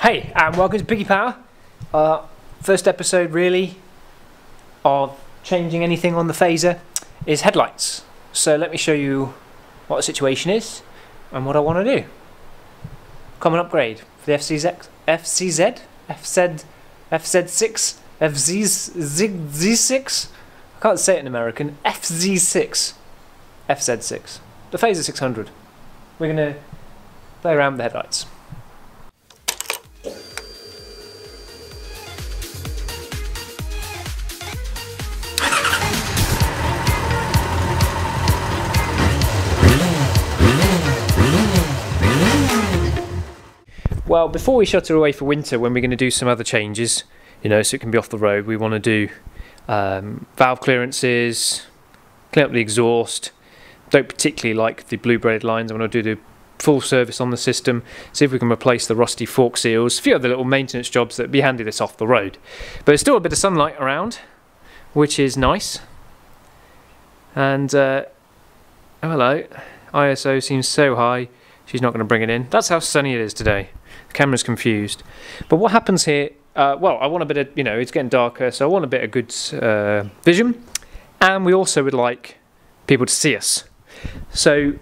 Hey, and welcome to Piggy Power. First episode really of changing anything on the Fazer is headlights. So let me show you what the situation is and what I want to do. Common upgrade for the FZ6-S2. I can't say it in American. FZ6, the Fazer 600. We're going to play around with the headlights. Well, before we shut her away for winter, when we're going to do some other changes, you know, so it can be off the road, we want to do valve clearances, clean up the exhaust. Don't particularly like the blue braided lines. I want to do the full service on the system, see if we can replace the rusty fork seals, a few other little maintenance jobs that'd be handy this off the road. But there's still a bit of sunlight around, which is nice. And, oh hello, ISO seems so high, she's not going to bring it in. That's how sunny it is today. The camera's confused. But what happens here, well, I want a bit of, you know, it's getting darker, so I want a bit of good vision. And we also would like people to see us. So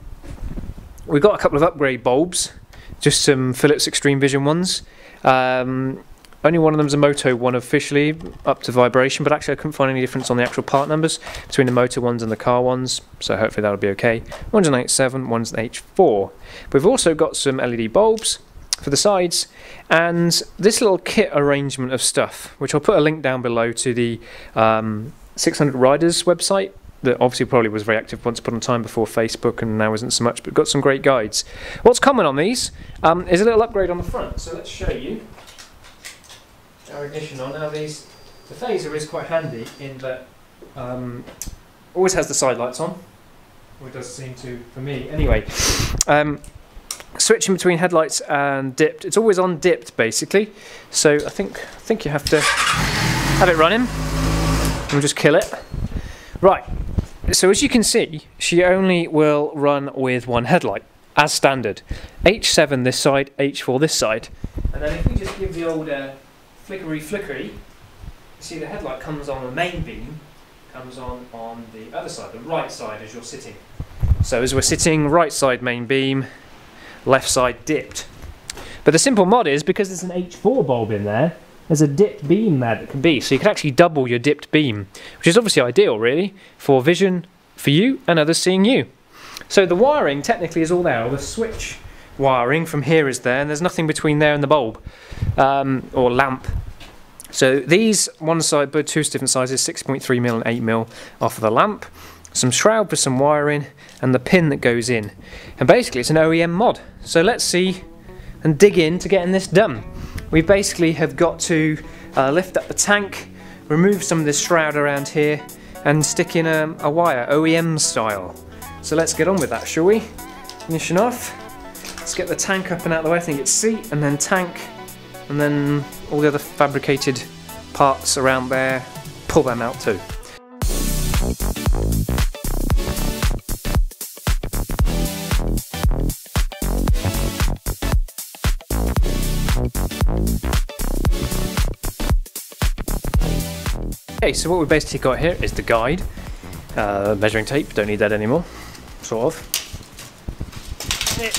we've got a couple of upgrade bulbs, just some Philips Extreme Vision ones. Only one of them is a Moto one officially, up to vibration, but actually I couldn't find any difference on the actual part numbers between the Moto ones and the car ones, so hopefully that'll be okay. One's an H7, one's an H4. We've also got some LED bulbs for the sides, and this little kit arrangement of stuff, which I'll put a link down below to the 600 Riders website, that obviously probably was very active once upon a time before Facebook and now isn't so much, but got some great guides. What's common on these is a little upgrade on the front, so let's show you our ignition on. Now the Fazer is quite handy in that always has the side lights on, or it does seem to for me anyway. Switching between headlights and dipped, it's always on dipped basically, so I think you have to have it running and just kill it. Right, so as you can see, she only will run with one headlight as standard. H7 this side, H4 this side, and then if we just give the old flickery, see the headlight comes on the main beam, comes on the other side, the right side as you're sitting. So as we're sitting, right side main beam, left side dipped. But the simple mod is, because there's an H4 bulb in there, there's a dipped beam there that can be, so you can actually double your dipped beam, which is obviously ideal really, for vision for you and others seeing you. So the wiring technically is all there, the switch wiring from here is there, and there's nothing between there and the bulb, or lamp. So these, one side, but two different sizes, 6.3mm and 8mm off of the lamp, some shroud for some wiring, and the pin that goes in. And basically it's an OEM mod. So let's see and dig into getting this done. We basically have got to lift up the tank, remove some of this shroud around here, and stick in a wire, OEM style. So let's get on with that, shall we? Ignition off. Let's get the tank up and out of the way. I think it's seat, and then tank, and then all the other fabricated parts around there, pull them out too. Okay, so what we've basically got here is the guide, measuring tape, don't need that anymore, sort of,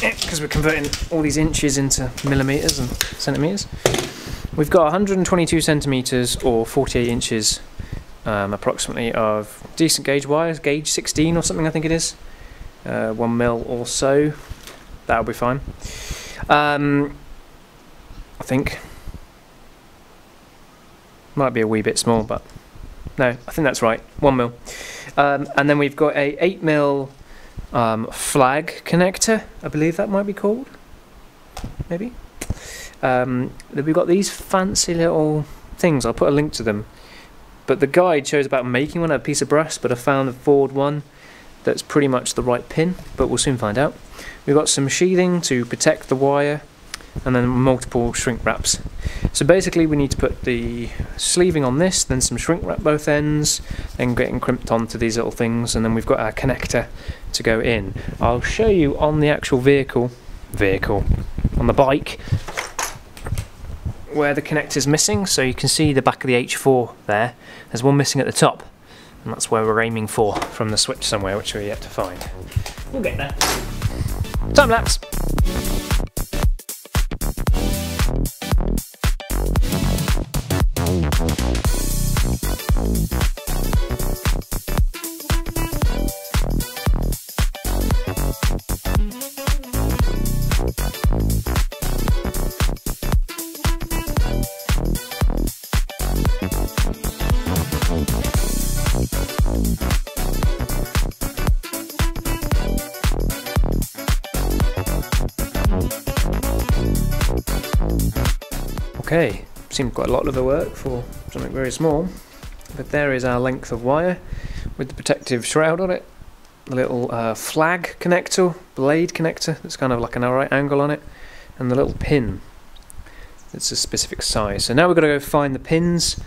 because we're converting all these inches into millimetres and centimetres. We've got 122 centimetres or 48 inches approximately of decent gauge wires, gauge 16 or something I think it is, 1mm or so, that'll be fine. I think, might be a wee bit small, but no, I think that's right, 1mm. And then we've got a 8mm flag connector, I believe that might be called, maybe. We've got these fancy little things, I'll put a link to them. But the guide shows about making one out of a piece of brass, but I found a Ford one that's pretty much the right pin, but we'll soon find out. We've got some sheathing to protect the wire, and then multiple shrink wraps. So basically we need to put the sleeving on this, then some shrink wrap both ends, then getting crimped onto these little things, and then we've got our connector to go in. I'll show you on the actual vehicle, on the bike, where the connector's missing, so you can see the back of the H4 there. There's one missing at the top, and that's where we're aiming for from the switch somewhere, which we're yet to find. We'll get there. Time lapse! Okay, seemed quite a lot of the work for something very small, but there is our length of wire with the protective shroud on it, the little flag connector, blade connector that's kind of like an right angle on it, and the little pin that's a specific size. So now we've got to go find the pins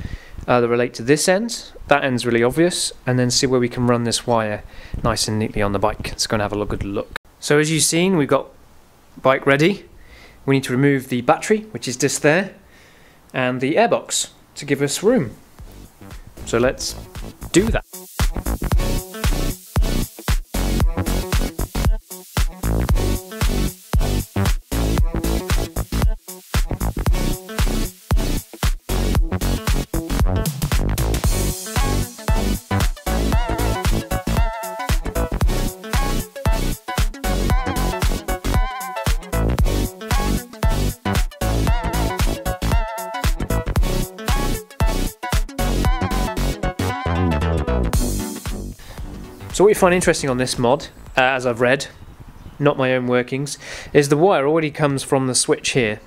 that relate to this end. That end's really obvious, and then see where we can run this wire nice and neatly on the bike. It's going to have a good look. So as you've seen, we've got bike ready. We need to remove the battery, which is just there, and the airbox to give us room. So let's do that. So what you find interesting on this mod, as I've read, not my own workings, is the wire already comes from the switch here.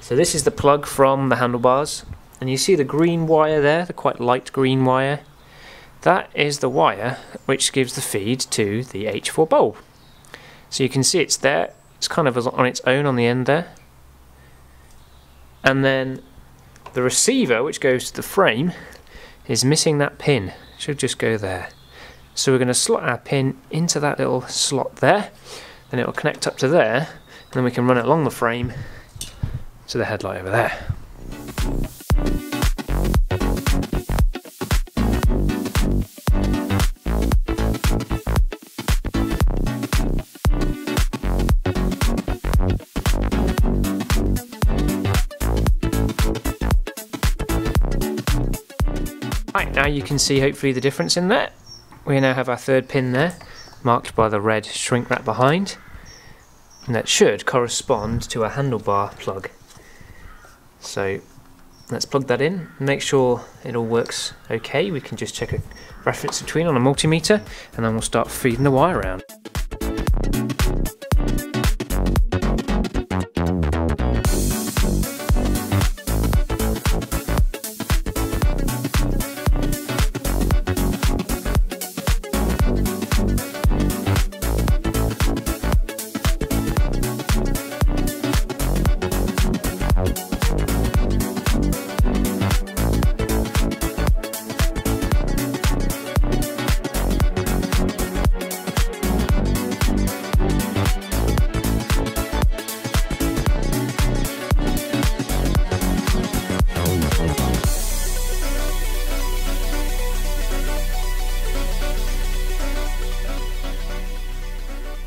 So this is the plug from the handlebars, and you see the green wire there, the quite light green wire. That is the wire which gives the feed to the H4 bulb. So you can see it's there, it's kind of on its own on the end there. And then the receiver, which goes to the frame, is missing that pin. It should just go there. So we're going to slot our pin into that little slot there, then it will connect up to there, and then we can run it along the frame to the headlight over there. Right, now you can see hopefully the difference in that. We now have our third pin there, marked by the red shrink wrap behind, and that should correspond to a handlebar plug. So let's plug that in, make sure it all works okay. We can just check a reference between on a multimeter, and then we'll start feeding the wire around.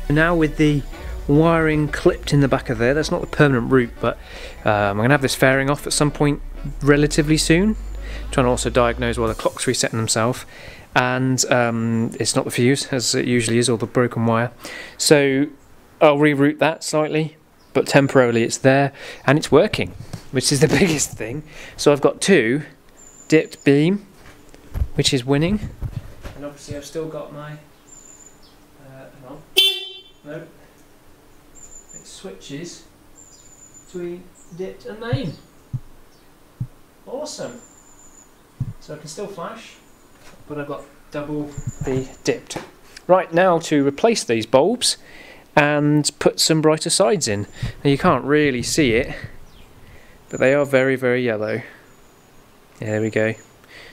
Now with the wiring clipped in the back of there, that's not the permanent route, but I'm going to have this fairing off at some point relatively soon. Trying to also diagnose while the clock's resetting themselves, and it's not the fuse as it usually is, or the broken wire. So I'll reroute that slightly, but temporarily it's there and it's working, which is the biggest thing. So I've got two dipped beam, which is winning, and obviously I've still got my hang on. No, it switches between dipped and main. Awesome. So I can still flash, but I've got double the dipped. Right, now to replace these bulbs and put some brighter sides in. Now you can't really see it, but they are very, very yellow. Yeah, there we go.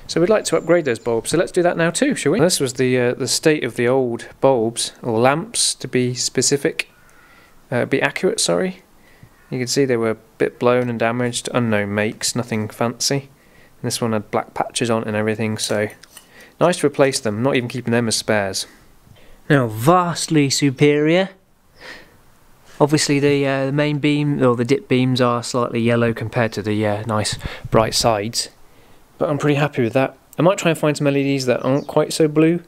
So we'd like to upgrade those bulbs, so let's do that now too, shall we? This was the state of the old bulbs, or lamps to be specific, be accurate, sorry. You can see they were a bit blown and damaged, unknown makes, nothing fancy. And this one had black patches on it and everything, so nice to replace them, not even keeping them as spares. Now, vastly superior. Obviously the main beam, or the dip beams, are slightly yellow compared to the nice bright sides. But I'm pretty happy with that. I might try and find some LEDs that aren't quite so blue.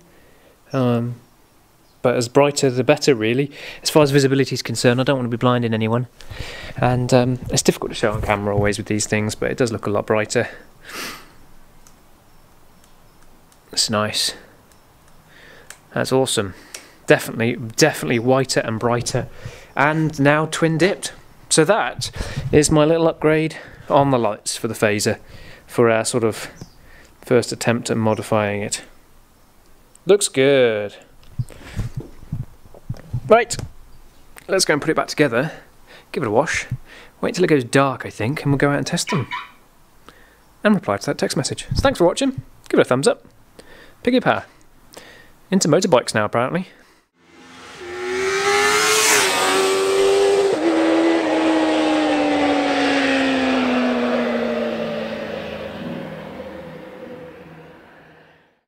But as brighter the better, really. As far as visibility is concerned, I don't want to be blinding anyone. And it's difficult to show on camera always with these things, but it does look a lot brighter. It's nice. That's awesome. Definitely whiter and brighter. And now twin dipped. So that is my little upgrade on the lights for the Fazer, for our sort of first attempt at modifying it. Looks good. Right, let's go and put it back together, give it a wash, wait till it goes dark I think, and we'll go out and test them. And reply to that text message. So thanks for watching, give it a thumbs up. Piggy power. Into motorbikes now apparently.